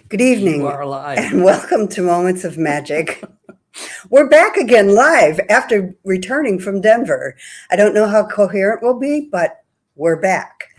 Good You evening are alive. and welcome to Moments of Magic. We're back again live after returning from Denver. I don't know how coherent we'll be, but we're back.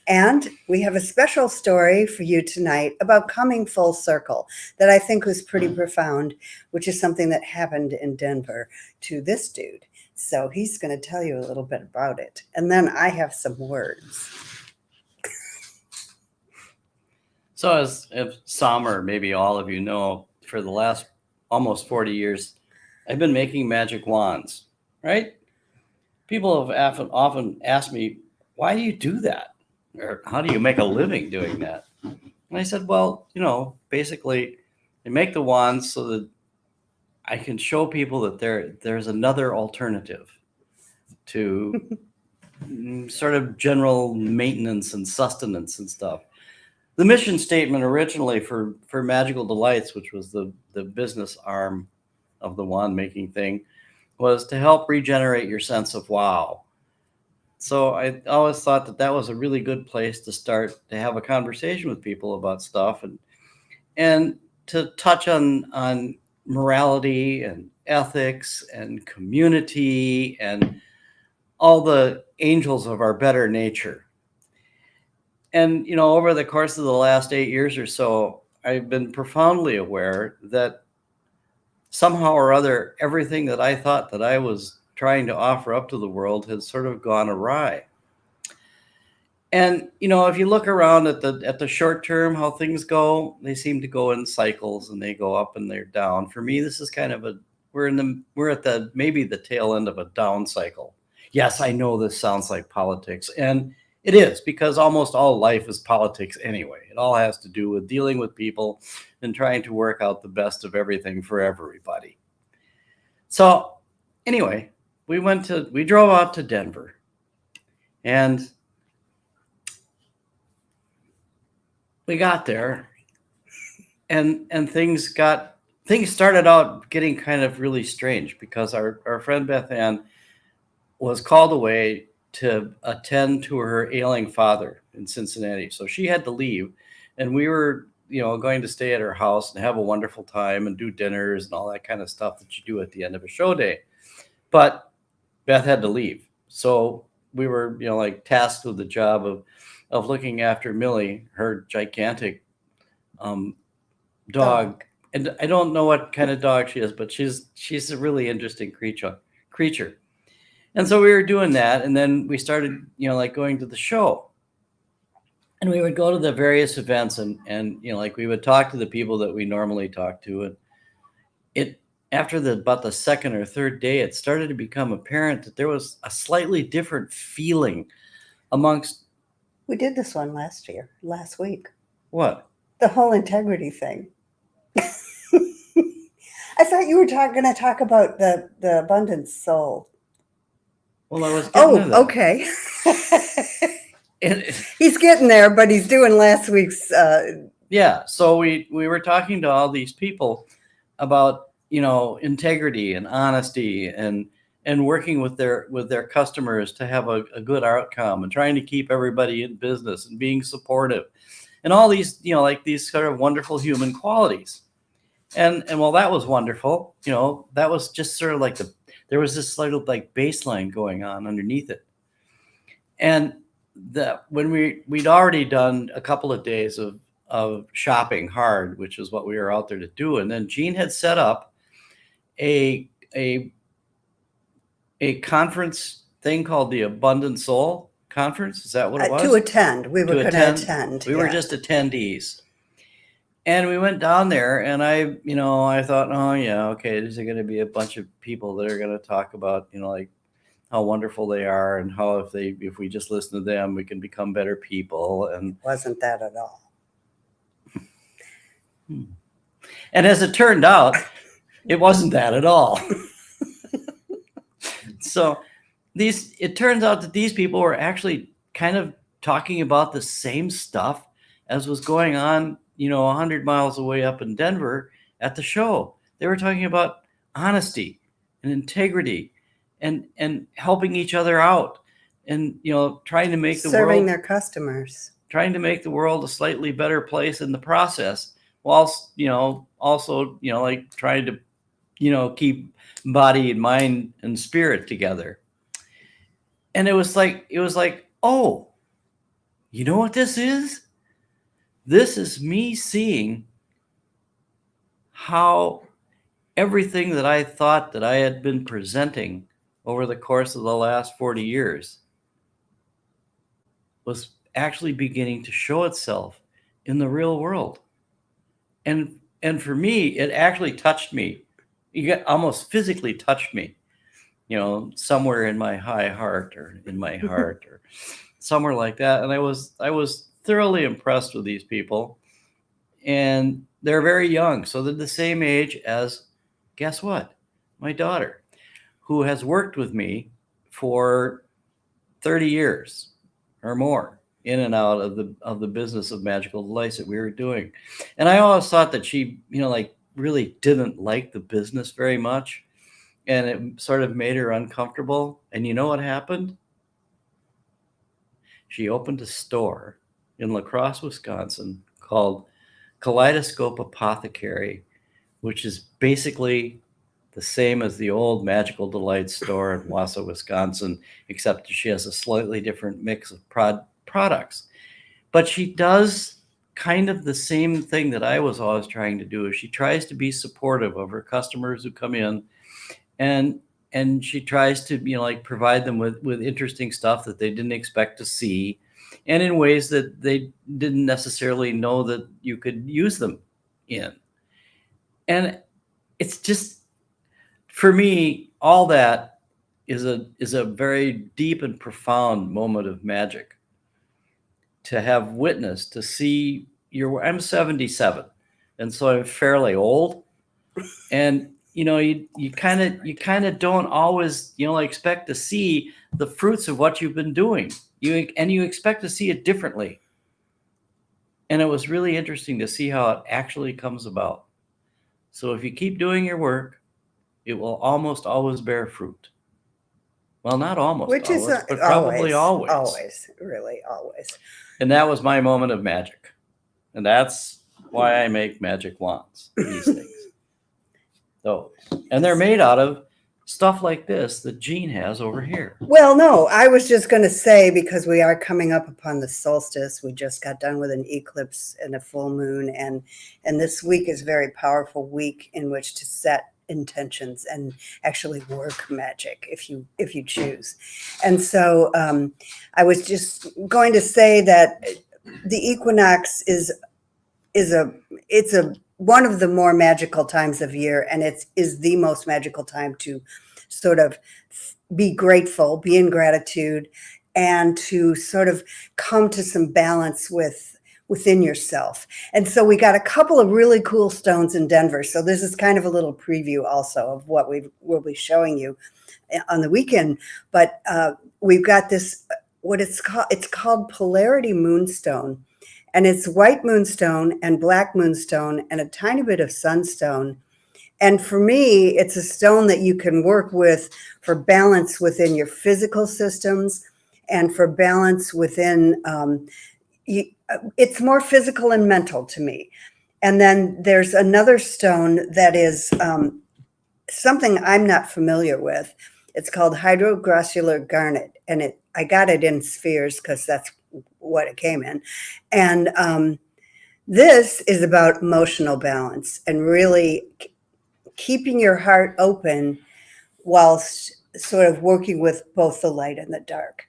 And we have a special story for you tonight about coming full circle that I think was pretty profound, which is something that happened in Denver to this dude. So he's going to tell you a little bit about it. And then I have some words. So, as if some or maybe all of you know, for the last almost 40 years, I've been making magic wands, right? People have often asked me, why do you do that? Or how do you make a living doing that? And I said, well, basically, I make the wands so that I can show people that there's another alternative to sort of general maintenance and sustenance and stuff. The mission statement originally for Magical Delights, which was the business arm of the wand making thing, was to help regenerate your sense of wow. So I always thought that that was a really good place to start to have a conversation with people about stuff and to touch on morality and ethics and community and all the angels of our better nature. And over the course of the last 8 years or so, I've been profoundly aware that somehow or other, everything that I thought that I was trying to offer up to the world has sort of gone awry. And if you look around at the short term, how things go, they seem to go in cycles and they go up and they're down. For me, this is kind of we're at the maybe the tail end of a down cycle. Yes, I know this sounds like politics, and it is, because almost all life is politics anyway. It all has to do with dealing with people and trying to work out the best of everything for everybody. So anyway, we drove out to Denver, and we got there, and things started out getting kind of really strange, because our friend Beth Ann was called away to attend to her ailing father in Cincinnati. So she had to leave, and we were, going to stay at her house and have a wonderful time and do dinners and all that kind of stuff that you do at the end of a show day. But Beth had to leave. So we were, like tasked with the job of looking after Millie, her gigantic dog. And I don't know what kind of dog she is, but she's a really interesting creature. And so we were doing that, and then we started, like going to the show. And we would go to the various events, and like we would talk to the people that we normally talk to. And it after about the second or third day, it started to become apparent that there was a slightly different feeling amongst. We did this one last week. What? The whole integrity thing. I thought you were going to talk about the abundant soul. Well, I was getting to that. Okay. He's getting there, but he's doing last week's. Yeah. So we were talking to all these people about integrity and honesty and working with their customers to have a good outcome and trying to keep everybody in business and being supportive and all these like these sort of wonderful human qualities. And while that was wonderful, that was just sort of like there was this sort of like baseline going on underneath it. And when we'd already done a couple of days of shopping hard, which is what we were out there to do. And then Gene had set up a conference thing called the Abundant Soul Conference. Is that what it was? To attend. We were going to attend. We were just attendees. And we went down there, and I thought, oh yeah, okay, there's going to be a bunch of people that are going to talk about, like how wonderful they are and how if we just listen to them, we can become better people. And wasn't that at all. And as it turned out, it wasn't that at all. So it turns out that these people were actually kind of talking about the same stuff as was going on, 100 miles away up in Denver at the show. They were talking about honesty and integrity and helping each other out and, trying to make the world, serving their customers, trying to make the world a slightly better place in the process whilst, also, like trying to, keep body and mind and spirit together. And it was like, oh, you know what this is? This is me seeing how everything that I thought that I had been presenting over the course of the last 40 years was actually beginning to show itself in the real world. And for me, it actually touched me. You get almost physically touched me, somewhere in my high heart or in my heart or somewhere like that. And I was thoroughly impressed with these people. And they're very young. So they're the same age as, guess what? My daughter, who has worked with me for 30 years or more in and out of the business of magical delights that we were doing. And I always thought that she, like really didn't like the business very much, and it sort of made her uncomfortable. And you know what happened? She opened a store in La Crosse, Wisconsin called Kaleidoscope Apothecary, which is basically the same as the old Magical Delights store in Wausau, Wisconsin, except she has a slightly different mix of products. But she does kind of the same thing that I was always trying to do. Is she tries to be supportive of her customers who come in, and she tries to, like provide them with interesting stuff that they didn't expect to see, and in ways that they didn't necessarily know that you could use them in. And it's just, for me, all that is a very deep and profound moment of magic to have witnessed, to see I'm 77, and so I'm fairly old. And you kind of don't always, like expect to see the fruits of what you've been doing. You expect to see it differently. And it was really interesting to see how it actually comes about. So if you keep doing your work, it will almost always bear fruit. Well, not almost Which is always, but probably always. always, really always. And that was my moment of magic. And that's why I make magic wands, these things. Those. And they're made out of stuff like this that Jean has over here. Well, no, I was just going to say, because we are coming up upon the solstice. We just got done with an eclipse and a full moon, and this week is a very powerful week in which to set intentions and actually work magic if you choose. And so I was just going to say that the equinox is a one of the more magical times of year, and it is the most magical time to sort of be grateful, be in gratitude, and to sort of come to some balance within yourself. And so we got a couple of really cool stones in Denver. So this is kind of a little preview also of what we'll be showing you on the weekend. But we've got this, what it's called Polarity Moonstone. And it's white moonstone and black moonstone and a tiny bit of sunstone. And for me, it's a stone that you can work with for balance within your physical systems and for balance within, it's more physical and mental to me. And then there's another stone that is something I'm not familiar with. It's called hydroglossular garnet. And I got it in spheres because that's what it came in. And this is about emotional balance and really keeping your heart open whilst sort of working with both the light and the dark.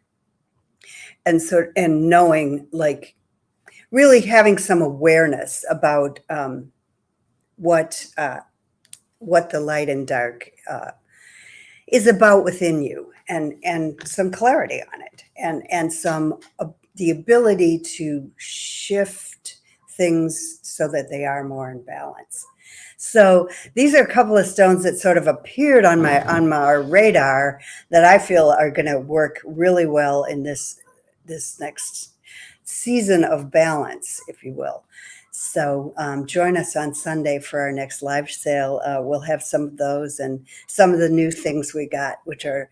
And knowing, like, really having some awareness about what the light and dark is about within you, and some clarity on it, and some the ability to shift things so that they are more in balance. So these are a couple of stones that sort of appeared on my radar that I feel are going to work really well in this next season of balance, if you will. So join us on Sunday for our next live sale. We'll have some of those and some of the new things we got, which are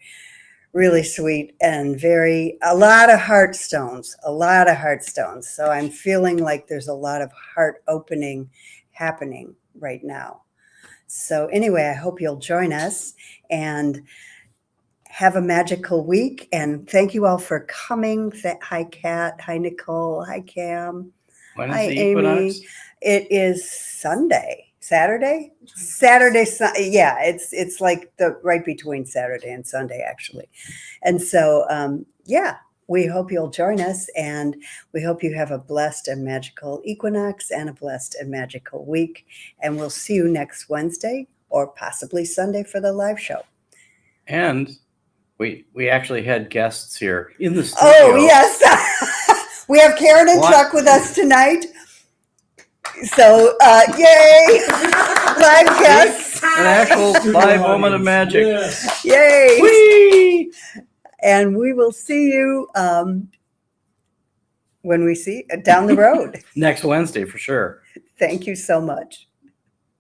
really sweet and a lot of heart stones. So I'm feeling like there's a lot of heart opening happening right now. So anyway, I hope you'll join us and have a magical week. And thank you all for coming. Hi, Kat. Hi, Nicole. Hi, Cam. When Hi, is the Amy. equinox? It is Saturday. Yeah, it's like the right between Saturday and Sunday, actually. And so, yeah, we hope you'll join us, and we hope you have a blessed and magical equinox and a blessed and magical week. And we'll see you next Wednesday or possibly Sunday for the live show. And we actually had guests here in the studio. Oh, yes. We have Karen and Chuck with us tonight. So, yay! Live guests. An actual live moment of magic. Yes. Yay! Whee! And we will see you when we see down the road. Next Wednesday for sure. Thank you so much.